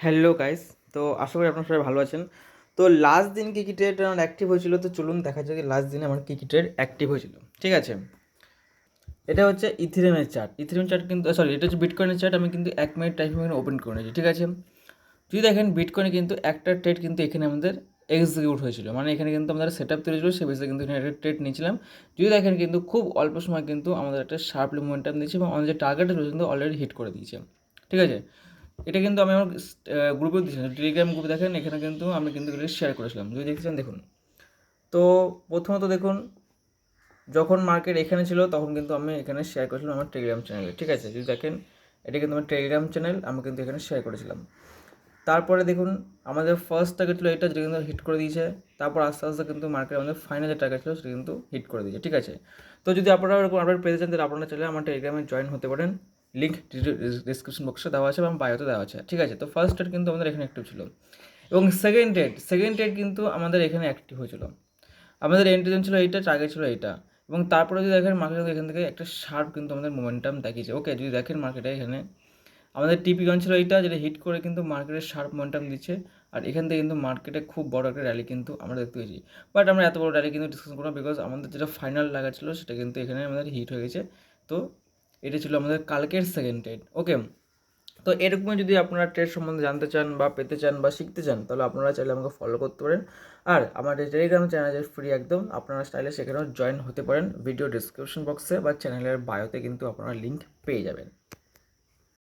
Hello guys. তো আশা করি আপনারা সবাই ভালো আছেন। তো লাস্ট দিন কী কী ট্রেড আমার অ্যাক্টিভ হয়েছিল, তো চলুন দেখা যাক লাস্ট দিনে আমার কী কী ট্রেড অ্যাক্টিভ হয়েছিল। ঠিক আছে, এটা হচ্ছে ইথিরিয়ামের চার্ট। ইথিরিয়াম চার্ট কিন্তু সরি, এটা হচ্ছে বিটকয়েনের চার্ট। আমি কিন্তু 1 মিনিট টাইম এখানে ওপেন করে নিয়েছি। ঠিক আছে, যদি দেখেন বিটকয়েনে কিন্তু একটা ট্রেড কিন্তু এখানে আমাদের এক্সিকিউট হয়েছিল, মানে এখানে কিন্তু আমাদের সেট আপ তৈরি ছিল, সে বেসে কিন্তু এখানে একটা ট্রেড নিয়েছিলাম। যদি দেখেন কিন্তু খুব অল্প সময় কিন্তু আমাদের একটা শার্পলি মোমেন্টাম দিয়েছে এবং আমাদের যে টার্গেট ছিল কিন্তু অলরেডি হিট করে দিয়েছে। ঠিক আছে, এটা কিন্তু আমি আমার গ্রুপেও দিয়েছিলাম, টেলিগ্রাম গ্রুপে দেখেন, এখানে কিন্তু আমি কিন্তু এটা শেয়ার করেছিলাম। যদি দেখেছেন দেখুন। তো প্রথমত দেখুন, যখন মার্কেট এখানে ছিল তখন কিন্তু আমি এখানে শেয়ার করেছিলাম আমার টেলিগ্রাম চ্যানেলে। ঠিক আছে, যদি দেখেন এটা কিন্তু আমার টেলিগ্রাম চ্যানেল, আমি কিন্তু এখানে শেয়ার করেছিলাম। তারপরে দেখুন, আমাদের ফার্স্ট টার্গেট ছিল এটা, যেটা কিন্তু হিট করে দিয়েছে। তারপর আস্তে আস্তে কিন্তু মার্কেট আমাদের ফাইনাল যে টার্গেট ছিল সেটা কিন্তু হিট করে দিয়েছে। ঠিক আছে, তো যদি আপনারা এরকম আপডেট পেতে চান তাহলে আপনারা চাইলে আমার টেলিগ্রামে জয়েন হতে পারেন। লিঙ্ক ডিসক্রিপশন বক্সে দেওয়া আছে এবং বায়োতে দেওয়া আছে। ঠিক আছে, তো ফার্স্ট ডেট কিন্তু আমাদের এখানে অ্যাক্টিভ ছিল এবং সেকেন্ড ডেট কিন্তু আমাদের এখানে অ্যাক্টিভ হয়েছিল। আমাদের এন্ট্রি ছিল এইটা, টার্গেট ছিল এইটা, এবং তারপরে যদি দেখেন মার্কেট এখান থেকে একটা শার্প কিন্তু আমাদের মোমেন্টাম দেখিয়েছে। ওকে, যদি দেখেন মার্কেটে এখানে আমাদের টিপি গান ছিল এইটা, যেটা হিট করে কিন্তু মার্কেটের শার্প মোমেন্টাম দিচ্ছে। আর এখান থেকে কিন্তু মার্কেটে খুব বড় একটা র্যালি কিন্তু আমরা দেখতে পেয়েছি। বাট আমরা এত বড় র্যালি কিন্তু ডিসকাস করবো, বিকজ আমাদের যেটা ফাইনাল লাগা ছিল সেটা কিন্তু এখানে আমাদের হিট হয়ে গেছে। তো এটা ছিল আমাদের কালকের সেকেন্ড ট্রেড। ওকে, তো এরকমই যদি আপনারা ট্রেড সম্বন্ধে জানতে চান বা পেতে চান বা শিখতে চান, তাহলে আপনারা চাইলে আমাকে ফলো করতে পারেন। আর আমার এই টেলিগ্রাম চ্যানেল ফ্রি একদম, আপনারা চাইলে সেখানেও জয়েন হতে পারেন। ভিডিও ডিসক্রিপশন বক্সে বা চ্যানেলের বায়োতে কিন্তু আপনারা লিঙ্ক পেয়ে যাবেন।